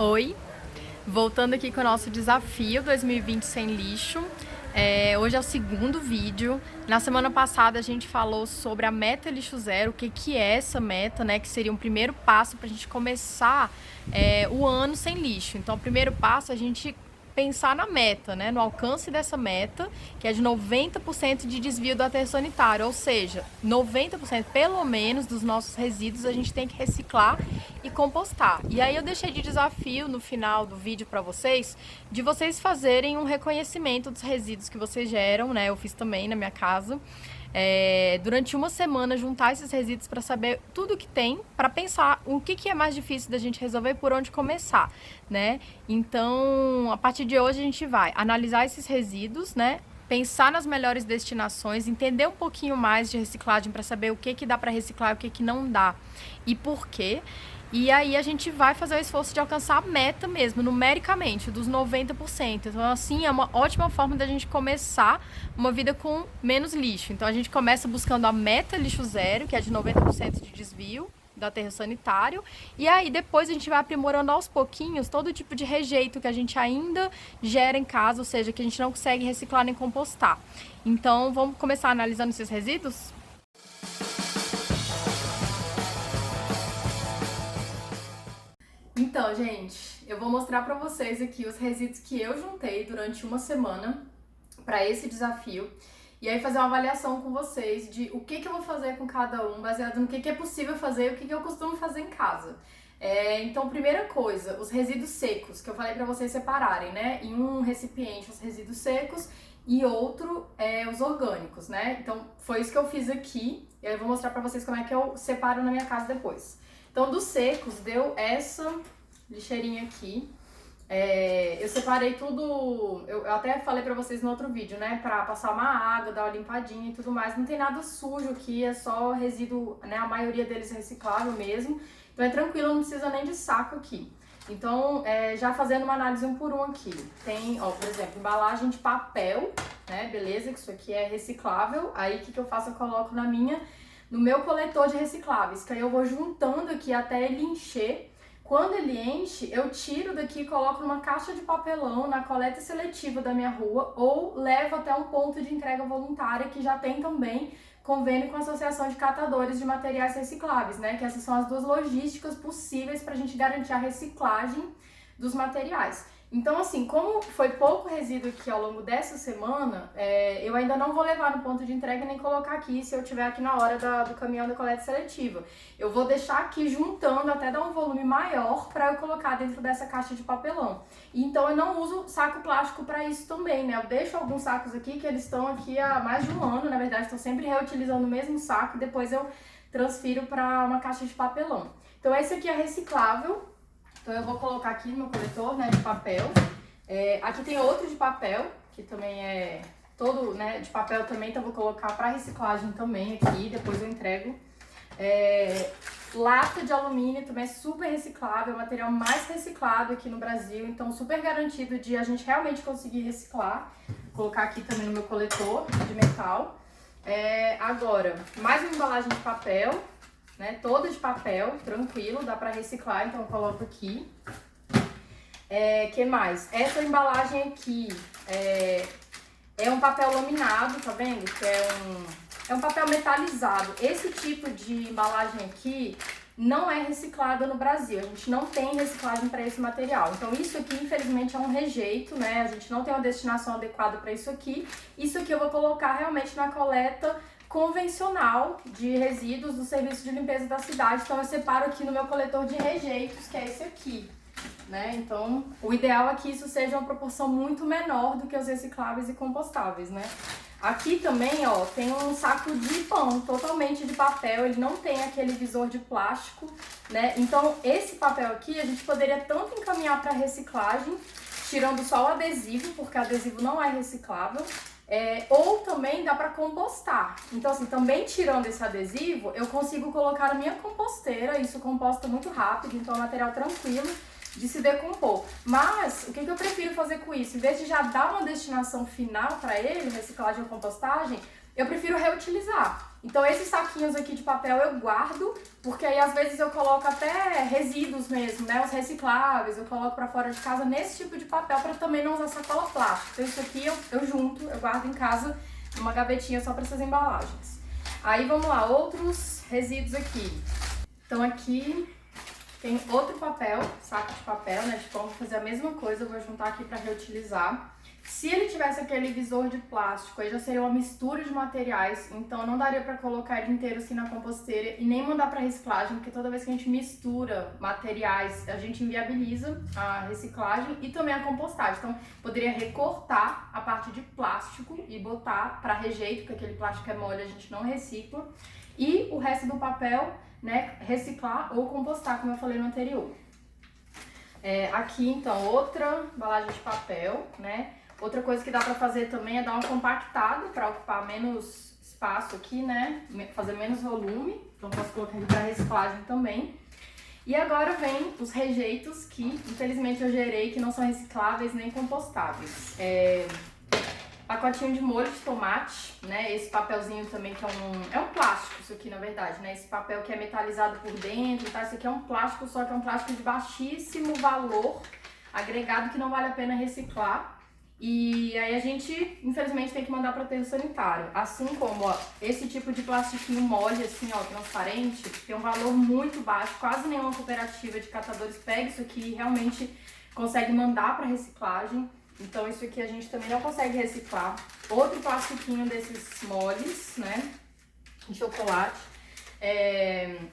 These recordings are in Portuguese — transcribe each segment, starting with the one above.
Oi, voltando aqui com o nosso desafio 2020 sem lixo. Hoje é o segundo vídeo. Na semana passada a gente falou sobre a meta lixo zero, o que é essa meta, né? Que seria um primeiro passo para a gente começar o ano sem lixo. Então, o primeiro passo é a gente pensar na meta, né? No alcance dessa meta, que é de 90% de desvio do aterro sanitário, ou seja, 90% pelo menos dos nossos resíduos a gente tem que reciclar e compostar. E aí eu deixei de desafio no final do vídeo para vocês, de vocês fazerem um reconhecimento dos resíduos que vocês geram, né? Eu fiz também na minha casa. Durante uma semana juntar esses resíduos para saber tudo que tem, para pensar o que é mais difícil da gente resolver e por onde começar, né? Então, a partir de hoje a gente vai analisar esses resíduos, né? Pensar nas melhores destinações, entender um pouquinho mais de reciclagem para saber o que dá para reciclar e o que não dá e por quê. E aí a gente vai fazer o esforço de alcançar a meta mesmo, numericamente, dos 90%. Então, assim, é uma ótima forma da gente começar uma vida com menos lixo. Então, a gente começa buscando a meta lixo zero, que é de 90% de desvio do aterro sanitário. E aí, depois, a gente vai aprimorando aos pouquinhos todo tipo de rejeito que a gente ainda gera em casa, ou seja, que a gente não consegue reciclar nem compostar. Então, vamos começar analisando esses resíduos? Então, gente, eu vou mostrar pra vocês aqui os resíduos que eu juntei durante uma semana para esse desafio e aí fazer uma avaliação com vocês de o que eu vou fazer com cada um, baseado no que é possível fazer e o que eu costumo fazer em casa. Então, primeira coisa, os resíduos secos, que eu falei pra vocês separarem, né? Em um recipiente os resíduos secos e outro os orgânicos, né? Então, foi isso que eu fiz aqui e aí eu vou mostrar pra vocês como é que eu separo na minha casa depois. Então, dos secos, deu essa lixeirinha aqui. Eu separei tudo, eu até falei pra vocês no outro vídeo, né? Pra passar uma água, dar uma limpadinha e tudo mais. Não tem nada sujo aqui, é só resíduo, né? A maioria deles é reciclável mesmo. Então é tranquilo, não precisa nem de saco aqui. Então, já fazendo uma análise um por um aqui. Tem, ó, por exemplo, embalagem de papel, né? Beleza, que isso aqui é reciclável. Aí, o que eu faço? Eu coloco no meu coletor de recicláveis, que aí eu vou juntando aqui até ele encher. Quando ele enche, eu tiro daqui e coloco numa caixa de papelão na coleta seletiva da minha rua ou levo até um ponto de entrega voluntária que já tem também convênio com a Associação de Catadores de Materiais Recicláveis, né? Que essas são as duas logísticas possíveis para a gente garantir a reciclagem dos materiais. Então, assim, como foi pouco resíduo aqui ao longo dessa semana, eu ainda não vou levar no ponto de entrega nem colocar aqui se eu estiver aqui na hora do caminhão da coleta seletiva. Eu vou deixar aqui juntando até dar um volume maior para eu colocar dentro dessa caixa de papelão. E então eu não uso saco plástico para isso também, né? Eu deixo alguns sacos aqui que eles estão aqui há mais de um ano, na verdade, estou sempre reutilizando o mesmo saco e depois eu transfiro para uma caixa de papelão. Então esse aqui é reciclável. Então eu vou colocar aqui no meu coletor, né, de papel. Aqui tem outro de papel, que também é todo, né, de papel também, então eu vou colocar para reciclagem também aqui, depois eu entrego. Lata de alumínio também é super reciclável, é o material mais reciclado aqui no Brasil, então super garantido de a gente realmente conseguir reciclar. Vou colocar aqui também no meu coletor de metal. Agora, mais uma embalagem de papel. Né, toda de papel, tranquilo, dá pra reciclar, então eu coloco aqui. Que mais? Essa embalagem aqui é um papel laminado, tá vendo? Que é um papel metalizado. Esse tipo de embalagem aqui não é reciclada no Brasil, a gente não tem reciclagem para esse material. Então isso aqui, infelizmente, é um rejeito, né? A gente não tem uma destinação adequada para isso aqui. Isso aqui eu vou colocar realmente na coleta convencional de resíduos do serviço de limpeza da cidade. Então eu separo aqui no meu coletor de rejeitos, que é esse aqui, né? Então o ideal é que isso seja uma proporção muito menor do que os recicláveis e compostáveis, né? Aqui também, ó, tem um saco de pão totalmente de papel, ele não tem aquele visor de plástico, né? Então esse papel aqui a gente poderia tanto encaminhar para reciclagem, tirando só o adesivo, porque o adesivo não é reciclável, ou também dá para compostar. Então, assim, também tirando esse adesivo, eu consigo colocar na minha composteira, isso composta muito rápido, então é um material tranquilo de se decompor. Mas, o que eu prefiro fazer com isso? Em vez de já dar uma destinação final para ele, reciclagem ou compostagem, eu prefiro reutilizar. Então esses saquinhos aqui de papel eu guardo, porque aí às vezes eu coloco até resíduos mesmo, né, os recicláveis, eu coloco pra fora de casa nesse tipo de papel pra também não usar sacola plástica. Então isso aqui eu junto, eu guardo em casa numa gavetinha só pra essas embalagens. Aí vamos lá, outros resíduos aqui. Então aqui tem outro papel, saco de papel, né, de pão, vou fazer a mesma coisa, eu vou juntar aqui pra reutilizar. Se ele tivesse aquele visor de plástico, aí já seria uma mistura de materiais, então não daria pra colocar ele inteiro assim na composteira e nem mandar pra reciclagem, porque toda vez que a gente mistura materiais, a gente inviabiliza a reciclagem e também a compostagem. Então, poderia recortar a parte de plástico e botar pra rejeito, porque aquele plástico é mole, a gente não recicla. E o resto do papel, né, reciclar ou compostar, como eu falei no anterior. Aqui, então, outra embalagem de papel, né? Outra coisa que dá pra fazer também é dar uma compactada para ocupar menos espaço aqui, né? Fazer menos volume. Então posso colocar aqui para reciclagem também. E agora vem os rejeitos que, infelizmente, eu gerei que não são recicláveis nem compostáveis. Pacotinho de molho de tomate, né? Esse papelzinho também que é um plástico, isso aqui na verdade, né? Esse papel que é metalizado por dentro, tá? Isso aqui é um plástico, só que é um plástico de baixíssimo valor agregado que não vale a pena reciclar. E aí a gente, infelizmente, tem que mandar para o aterro sanitário. Assim como, ó, esse tipo de plastiquinho mole, assim, ó, transparente, tem um valor muito baixo. Quase nenhuma cooperativa de catadores pega isso aqui e realmente consegue mandar para reciclagem. Então isso aqui a gente também não consegue reciclar. Outro plastiquinho desses moles, né, de chocolate.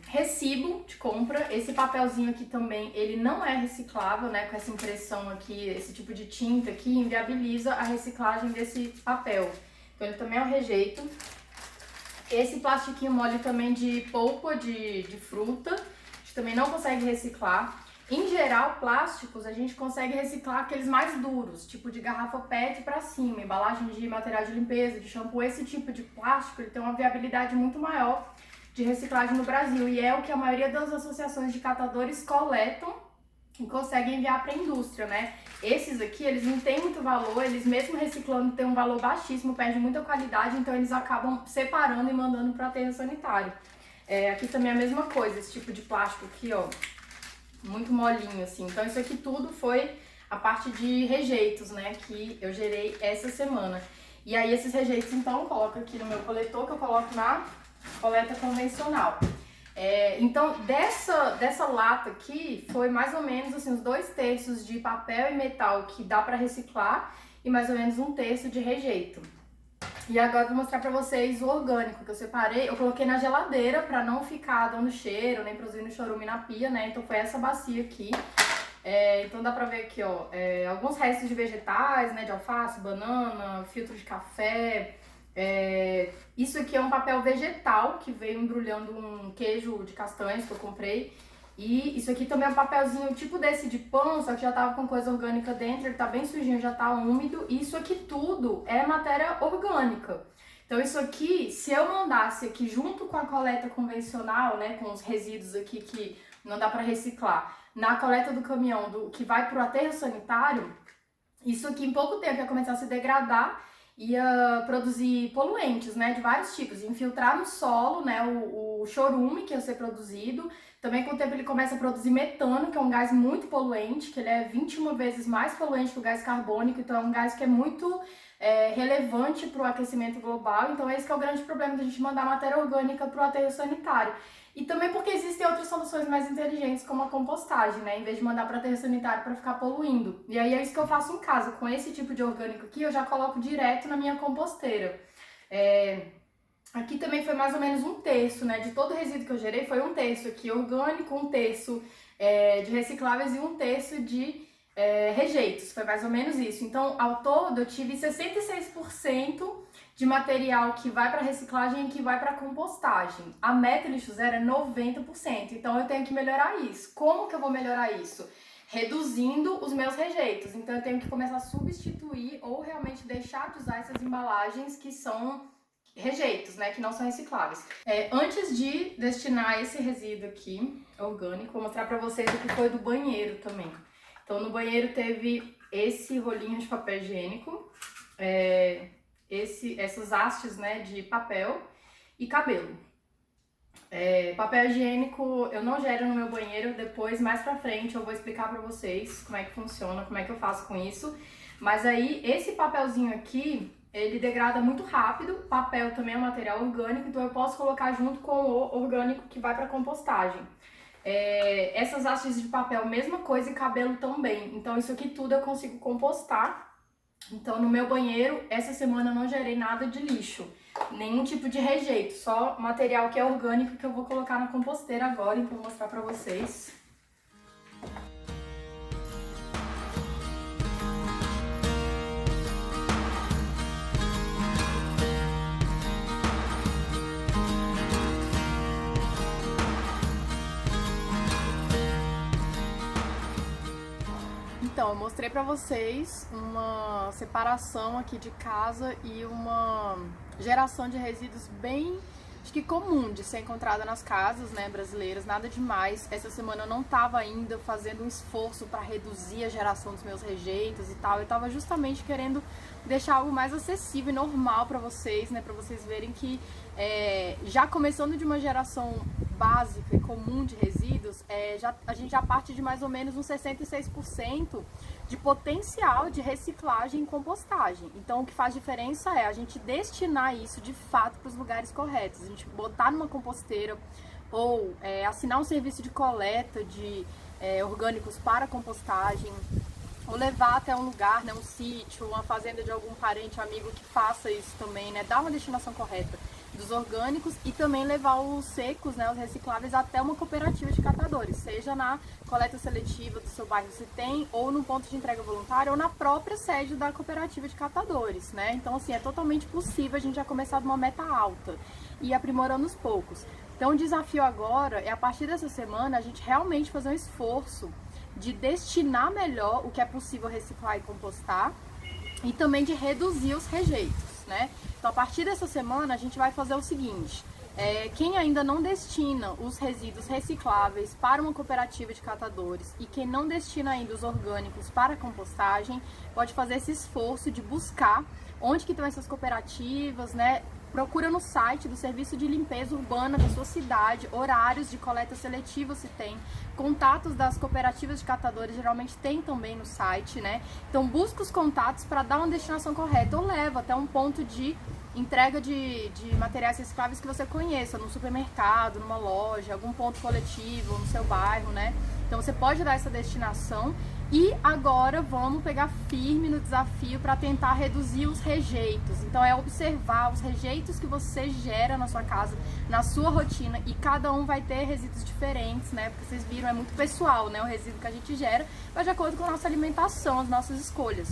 Recibo de compra, esse papelzinho aqui também, ele não é reciclável, né, com essa impressão aqui, esse tipo de tinta aqui, inviabiliza a reciclagem desse papel. Então ele também é um rejeito. Esse plastiquinho mole também de polpa de fruta, a gente também não consegue reciclar. Em geral, plásticos a gente consegue reciclar aqueles mais duros, tipo de garrafa PET pra cima, embalagem de material de limpeza, de shampoo, esse tipo de plástico, ele tem uma viabilidade muito maior de reciclagem no Brasil, e é o que a maioria das associações de catadores coletam e conseguem enviar para a indústria, né? Esses aqui, eles não têm muito valor, eles mesmo reciclando têm um valor baixíssimo, perdem muita qualidade, então eles acabam separando e mandando para o aterro sanitário. Aqui também é a mesma coisa, esse tipo de plástico aqui, ó, muito molinho assim. Então isso aqui tudo foi a parte de rejeitos, né, que eu gerei essa semana. E aí esses rejeitos, então, eu coloco aqui no meu coletor, que eu coloco na coleta convencional. Então, dessa lata aqui, foi mais ou menos assim, uns 2/3 de papel e metal que dá para reciclar e mais ou menos 1/3 de rejeito. E agora eu vou mostrar pra vocês o orgânico que eu separei. Eu coloquei na geladeira pra não ficar dando cheiro, nem produzindo chorume na pia, né? Então foi essa bacia aqui. Então dá pra ver aqui, ó, alguns restos de vegetais, né? De alface, banana, filtro de café. Isso aqui é um papel vegetal que veio embrulhando um queijo de castanhas que eu comprei. E isso aqui também é um papelzinho tipo desse de pão, só que já tava com coisa orgânica dentro, ele tá bem sujinho, já tá úmido. E isso aqui tudo é matéria orgânica. Então isso aqui, se eu mandasse aqui junto com a coleta convencional, né, com os resíduos aqui que não dá pra reciclar, na coleta do caminhão que vai pro aterro sanitário, isso aqui em pouco tempo ia começar a se degradar, ia produzir poluentes, né, de vários tipos, infiltrar no solo, né, o chorume que ia ser produzido. Também com o tempo ele começa a produzir metano, que é um gás muito poluente, que ele é 21 vezes mais poluente que o gás carbônico, então é um gás que é muito relevante para o aquecimento global. Então esse que é o grande problema da gente mandar matéria orgânica para o aterro sanitário. E também porque existem outras soluções mais inteligentes, como a compostagem, né? Em vez de mandar para aterro sanitário para ficar poluindo. E aí é isso que eu faço em casa. Com esse tipo de orgânico aqui, eu já coloco direto na minha composteira. Aqui também foi mais ou menos 1/3, né? De todo o resíduo que eu gerei, foi 1/3 aqui orgânico, 1/3 de recicláveis e 1/3 de rejeitos. Foi mais ou menos isso. Então, ao todo, eu tive 66% de material que vai para reciclagem e que vai para compostagem. A meta lixo zero é 90%, então eu tenho que melhorar isso. Como que eu vou melhorar isso? Reduzindo os meus rejeitos. Então eu tenho que começar a substituir ou realmente deixar de usar essas embalagens que são rejeitos, né, que não são recicláveis. Antes de destinar esse resíduo aqui, orgânico, vou mostrar para vocês o que foi do banheiro também. Então no banheiro teve esse rolinho de papel higiênico, essas hastes, né, de papel e cabelo. Papel higiênico eu não gero no meu banheiro, depois mais pra frente eu vou explicar pra vocês como é que funciona, como é que eu faço com isso. Mas aí esse papelzinho aqui, ele degrada muito rápido, papel também é um material orgânico, então eu posso colocar junto com o orgânico que vai pra compostagem. Essas hastes de papel, mesma coisa, e cabelo também, então isso aqui tudo eu consigo compostar. Então no meu banheiro, essa semana eu não gerei nada de lixo, nenhum tipo de rejeito, só material que é orgânico que eu vou colocar na composteira agora, então vou mostrar pra vocês. Então, eu mostrei pra vocês uma separação aqui de casa e uma geração de resíduos bem, acho que comum de ser encontrada nas casas, né, brasileiras, nada demais. Essa semana eu não tava ainda fazendo um esforço para reduzir a geração dos meus rejeitos e tal, eu tava justamente querendo deixar algo mais acessível e normal pra vocês, né, pra vocês verem que já começando de uma geração básica e comum de resíduos, a gente já parte de mais ou menos uns 66% de potencial de reciclagem e compostagem. Então o que faz diferença é a gente destinar isso de fato para os lugares corretos, a gente botar numa composteira ou assinar um serviço de coleta de orgânicos para compostagem, ou levar até um lugar, né, um sítio, uma fazenda de algum parente, amigo que faça isso também, né, dar uma destinação correta dos orgânicos e também levar os secos, né, os recicláveis até uma cooperativa de catadores, seja na coleta seletiva do seu bairro se tem, ou no ponto de entrega voluntária, ou na própria sede da cooperativa de catadores, né? Então, assim, é totalmente possível a gente já começar de uma meta alta e aprimorando aos poucos. Então, o desafio agora é, a partir dessa semana, a gente realmente fazer um esforço de destinar melhor o que é possível reciclar e compostar e também de reduzir os rejeitos, né? Então, a partir dessa semana, a gente vai fazer o seguinte: quem ainda não destina os resíduos recicláveis para uma cooperativa de catadores e quem não destina ainda os orgânicos para compostagem, pode fazer esse esforço de buscar onde que estão essas cooperativas, né? Procura no site do Serviço de Limpeza Urbana da sua cidade, horários de coleta seletiva se tem, contatos das cooperativas de catadores geralmente tem também no site, né? Então busca os contatos para dar uma destinação correta ou leva até um ponto de entrega de materiais recicláveis que você conheça, no supermercado, numa loja, algum ponto coletivo, no seu bairro, né? Então você pode dar essa destinação. E agora vamos pegar firme no desafio para tentar reduzir os rejeitos. Então é observar os rejeitos que você gera na sua casa, na sua rotina, e cada um vai ter resíduos diferentes, né? Porque vocês viram, é muito pessoal, né? O resíduo que a gente gera vai de acordo com a nossa alimentação, as nossas escolhas.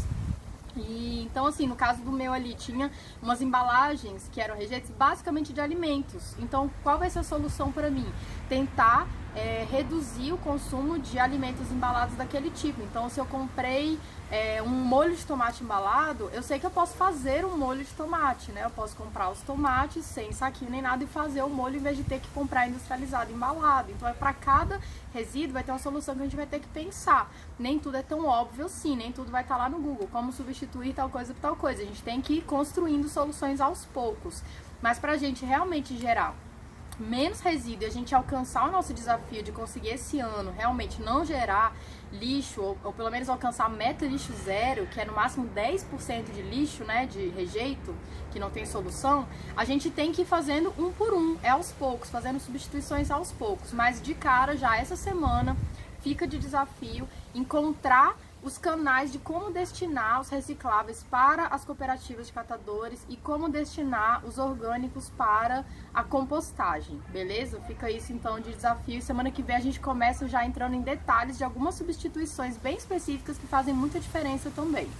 E então, assim, no caso do meu ali, tinha umas embalagens que eram rejeitos basicamente de alimentos. Então, qual vai ser a solução para mim? Tentar reduzir o consumo de alimentos embalados daquele tipo. Então, se eu comprei um molho de tomate embalado, eu sei que eu posso fazer um molho de tomate, né? Eu posso comprar os tomates sem saquinho nem nada e fazer o molho em vez de ter que comprar industrializado, embalado. Então, para cada resíduo vai ter uma solução que a gente vai ter que pensar. Nem tudo é tão óbvio assim, nem tudo vai estar lá no Google, como substituir tal coisa por tal coisa. A gente tem que ir construindo soluções aos poucos. Mas para a gente realmente gerar menos resíduo e a gente alcançar o nosso desafio de conseguir esse ano realmente não gerar lixo, ou pelo menos alcançar a meta lixo zero, que é no máximo 10% de lixo, né, de rejeito, que não tem solução, a gente tem que ir fazendo um por um, aos poucos, fazendo substituições aos poucos. Mas de cara, já essa semana, fica de desafio encontrar os canais de como destinar os recicláveis para as cooperativas de catadores e como destinar os orgânicos para a compostagem, beleza? Fica isso então de desafio. Semana que vem a gente começa já entrando em detalhes de algumas substituições bem específicas que fazem muita diferença também.